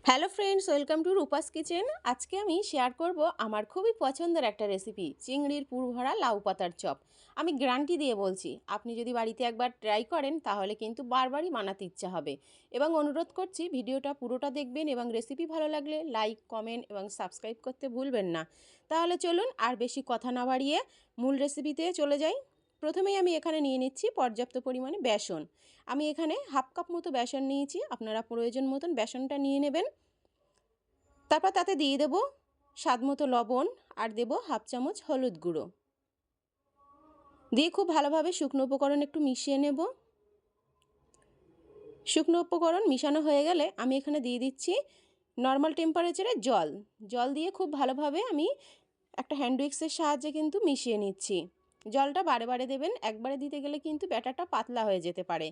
Hello friends, welcome to Rupa's kitchen. আজকে আমি share করব আমার খুবই পছন্দের একটা রেসিপি, চিংড়ির পুরভরা লাউ পাতার চপ। আমি গ্যারান্টি দিয়ে বলছি, আপনি যদি বাড়িতে একবার ট্রাই করেন তাহলে কিন্তু বারবারই বানাতে ইচ্ছা হবে। এবং অনুরোধ করছি ভিডিওটা পুরোটা দেখবেন এবং রেসিপি ভালো লাগলে লাইক, কমেন্ট এবং সাবস্ক্রাইব করতে ভুলবেন না। তাহলে চলুন আর বেশি কথা না বাড়িয়ে মূল রেসিপিতে চলে যাই। প্রথমেই আমি এখানে নিয়ে নিচ্ছি পর্যাপ্ত পরিমাণে বেসন। আমি এখানে হাফ কাপ মতো বেসন নিয়েছি, আপনারা প্রয়োজন মতন বেসনটা নিয়ে নেবেন। তারপর তাতে দিয়ে দেবো স্বাদ মতো লবণ আর দেবো হাফ চামচ হলুদ গুঁড়ো দিয়ে খুব ভালোভাবে শুকনো উপকরণ একটু মিশিয়ে নেব। শুকনো উপকরণ মিশানো হয়ে গেলে আমি এখানে দিয়ে দিচ্ছি নর্মাল টেম্পারেচারে জল। জল দিয়ে খুব ভালোভাবে আমি একটা হ্যান্ড উইক্সের সাহায্যে কিন্তু মিশিয়ে নিচ্ছি। জলটা বারে বারে দেবেন, একবারে দিতে গেলে কিন্তু ব্যাটারটা পাতলা হয়ে যেতে পারে।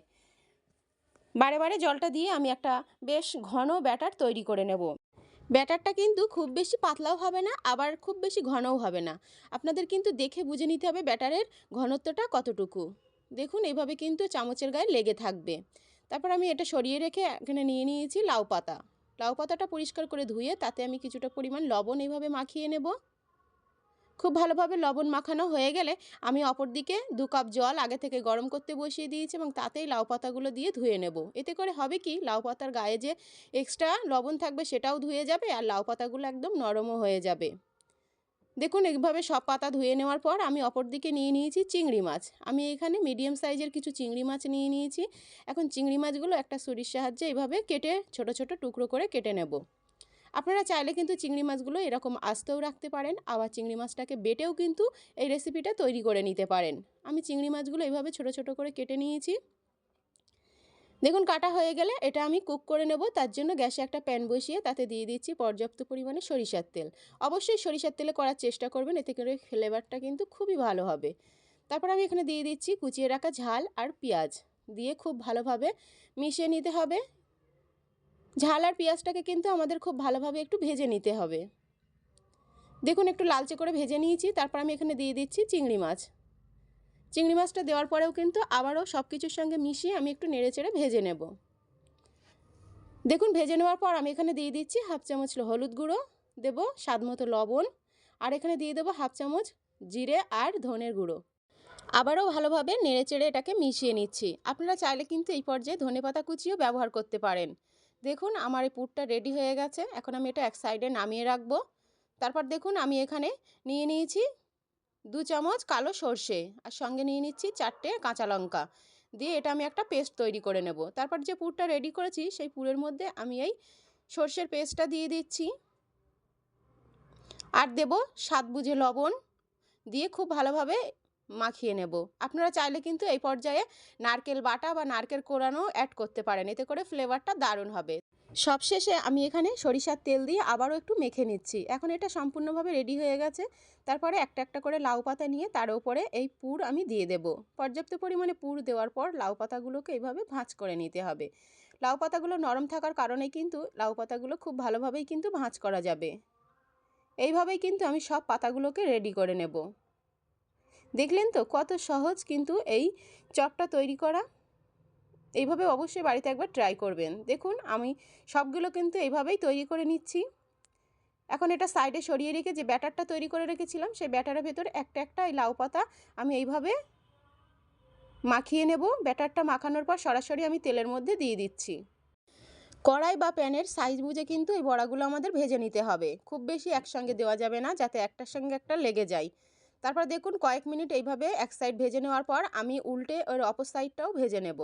বারে বারে জলটা দিয়ে আমি একটা বেশ ঘন ব্যাটার তৈরি করে নেব। ব্যাটারটা কিন্তু খুব বেশি পাতলাও হবে না, আবার খুব বেশি ঘনও হবে না। আপনাদের কিন্তু দেখে বুঝে নিতে হবে ব্যাটারের ঘনত্বটা কতটুকু। দেখুন এইভাবে কিন্তু চামচের গায়ে লেগে থাকবে। তারপর আমি এটা সরিয়ে রেখে এখানে নিয়ে নিয়েছি লাউ পাতা। লাউ পাতাটা পরিষ্কার করে ধুয়ে তাতে আমি কিছুটা পরিমাণ লবণ এইভাবে মাখিয়ে নেব। খুব ভালোভাবে লবণ মাখানো হয়ে গেলে আমি অপর দিকে 2 কাপ জল আগে থেকে গরম করতে বসিয়ে দিয়েছি এবং তাতেই লাউ পাতাগুলো দিয়ে ধুয়ে নেব। এতে করে হবে কি, লাউ পাতার গায়ে যে এক্সট্রা লবণ থাকবে সেটাও ধুয়ে যাবে আর লাউ পাতাগুলো একদম নরমও হয়ে যাবে। দেখুন এইভাবে সব পাতা ধুয়ে নেওয়ার পর আমি অপর দিকে নিয়ে নিয়েছি চিংড়ি মাছ। আমি এখানে মিডিয়াম সাইজের কিছু চিংড়ি মাছ নিয়ে নিয়েছি। এখন চিংড়ি মাছগুলো একটা ছুরির সাহায্যে এইভাবে কেটে ছোট ছোট টুকরো করে কেটে নেব। আপনারা চাইলে কিন্তু চিংড়ি মাছগুলো এরকম আস্তেও রাখতে পারেন, আবার চিংড়ি মাছটাকে বেটেও কিন্তু এই রেসিপিটা তৈরি করে নিতে পারেন। আমি চিংড়ি মাছগুলো এইভাবে ছোট ছোট করে কেটে নিয়েছি। দেখুন কাটা হয়ে গেলে এটা আমি কুক করে নেব। তার জন্য গ্যাসে একটা প্যান বসিয়ে তাতে দিয়ে দিচ্ছি পর্যাপ্ত পরিমাণে সরিষার তেল। অবশ্যই সরিষার তেলে করার চেষ্টা করবেন, এতে করে ফ্লেভারটা কিন্তু খুবই ভালো হবে। তারপর আমি এখানে দিয়ে দিচ্ছি কুচিয়ে রাখা ঝাল আর পেঁয়াজ, দিয়ে খুব ভালোভাবে মিশিয়ে নিতে হবে। ঝাল আর পেঁয়াজটাকে কিন্তু আমাদের খুব ভালোভাবে একটু ভেজে নিতে হবে। দেখুন একটু লালচে করে ভেজে নিয়েছি। তারপর আমি এখানে দিয়ে দিচ্ছি চিংড়ি মাছ। চিংড়ি মাছটা দেওয়ার পরেও কিন্তু আবারও সব কিছুর সঙ্গে মিশিয়ে আমি একটু নেড়েচেড়ে ভেজে নেব। দেখুন ভেজে নেওয়ার পর আমি এখানে দিয়ে দিচ্ছি হাফ চামচ হলুদ গুঁড়ো, দেব স্বাদ মতো লবণ, আর এখানে দিয়ে দেবো হাফ চামচ জিরে আর ধনের গুঁড়ো। আবারও ভালোভাবে নেড়েচেড়ে এটাকে মিশিয়ে নিচ্ছি। আপনারা চাইলে কিন্তু এই পর্যায়ে ধনেপাতা কুচিও ব্যবহার করতে পারেন। দেখুন আমার এই পুরটা রেডি হয়ে গেছে। এখন আমি এটা এক সাইডে নামিয়ে রাখবো। তারপর দেখুন আমি এখানে নিয়ে নিয়েছি 2 চামচ কালো সর্ষে আর সঙ্গে নিয়ে নিচ্ছি 4টে কাঁচা লঙ্কা, দিয়ে এটা আমি একটা পেস্ট তৈরি করে নেব। তারপর যে পুরটা রেডি করেছি সেই পুরের মধ্যে আমি এই সর্ষের পেস্টটা দিয়ে দিচ্ছি আর দেব স্বাদ বুঝে লবণ, দিয়ে খুব ভালোভাবে মাখিয়ে নেব। আপনারা চাইলে কিন্তু এই পর্যায়ে নারকেল বাটা বা নারকেল কোড়ানো অ্যাড করতে পারেন, এতে করে ফ্লেভারটা দারুণ হবে। সবশেষে আমি এখানে সরিষার তেল দিয়ে আবারও একটু মেখে নিচ্ছি। এখন এটা সম্পূর্ণভাবে রেডি হয়ে গেছে। তারপরে একটা একটা করে লাউ পাতা নিয়ে তার উপরে এই পুর আমি দিয়ে দেব। পর্যাপ্ত পরিমাণে পুর দেওয়ার পর লাউ পাতাগুলোকে এইভাবে ভাঁজ করে নিতে হবে। লাউ পাতাগুলো নরম থাকার কারণে কিন্তু লাউ পাতাগুলো খুব ভালোভাবেই কিন্তু ভাঁজ করা যাবে। এইভাবেই কিন্তু আমি সব পাতাগুলোকে রেডি করে নেব। দেখলেন তো কত সহজ কিন্তু এই চপটা তৈরি করা। এইভাবে অবশ্যই বাড়িতে একবার ট্রাই করবেন। দেখুন আমি সবগুলো কিন্তু এইভাবেই তৈরি করে নিচ্ছি। এখন এটা সাইডে সরিয়ে রেখে যে ব্যাটারটা তৈরি করে রেখেছিলাম সেই ব্যাটারের ভেতরে একটা একটা এই লাউ পাতা আমি এইভাবে মাখিয়ে নেব। ব্যাটারটা মাখানোর পর সরাসরি আমি তেলের মধ্যে দিয়ে দিচ্ছি। কড়াই বা প্যানের সাইজ বুঝে কিন্তু এই বড়াগুলো আমাদের ভেজে নিতে হবে। খুব বেশি একসঙ্গে দেওয়া যাবে না, যাতে একটার সঙ্গে একটা লেগে যায়। তারপর দেখুন কয়েক মিনিট এইভাবে এক সাইড ভেজে নেওয়ার পর আমি উল্টে ওর অপর সাইডটাও ভেজে নেব।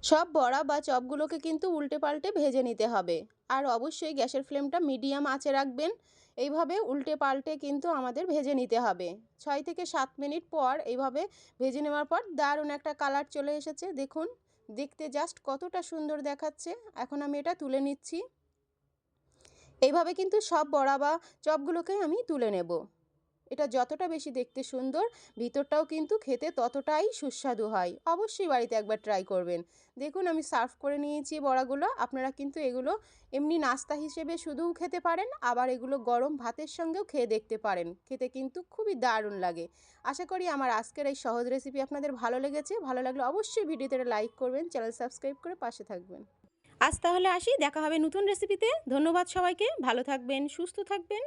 সব বড়া বা চপগুলোকে কিন্তু উল্টে পাল্টে ভেজে নিতে হবে। আর অবশ্যই গ্যাসের ফ্লেমটা মিডিয়াম আঁচে রাখবেন। এইভাবে উল্টে পাল্টে কিন্তু আমাদের ভেজে নিতে হবে। 6 থেকে 7 মিনিট পর এইভাবে ভেজে নেওয়ার পর দারুণ একটা কালার চলে এসেছে। দেখুন দেখতে জাস্ট কতটা সুন্দর দেখাচ্ছে। এখন আমি এটা তুলে নিচ্ছি। এইভাবে কিন্তু সব বড়া বা চপগুলোকে আমি তুলে নেব। এটা যতটা বেশি দেখতে সুন্দর, ভিতরটাও কিন্তু খেতে ততটাই সুস্বাদু হয়। অবশ্যই বাড়িতে একবার ট্রাই করবেন। দেখুন আমি সার্ভ করে নিয়েছি বড়াগুলো। আপনারা কিন্তু এগুলো এমনি নাস্তা হিসেবে শুধুও খেতে পারেন, আবার এগুলো গরম ভাতের সঙ্গেও খেয়ে দেখতে পারেন। খেতে কিন্তু খুবই দারুণ লাগে। আশা করি আমার আজকের এই সহজ রেসিপি আপনাদের ভালো লেগেছে। ভালো লাগলে অবশ্যই ভিডিওতে লাইক করবেন, চ্যানেল সাবস্ক্রাইব করে পাশে থাকবেন। আজ তাহলে আসি, দেখা হবে নতুন রেসিপিতে। ধন্যবাদ সবাইকে, ভালো থাকবেন, সুস্থ থাকবেন।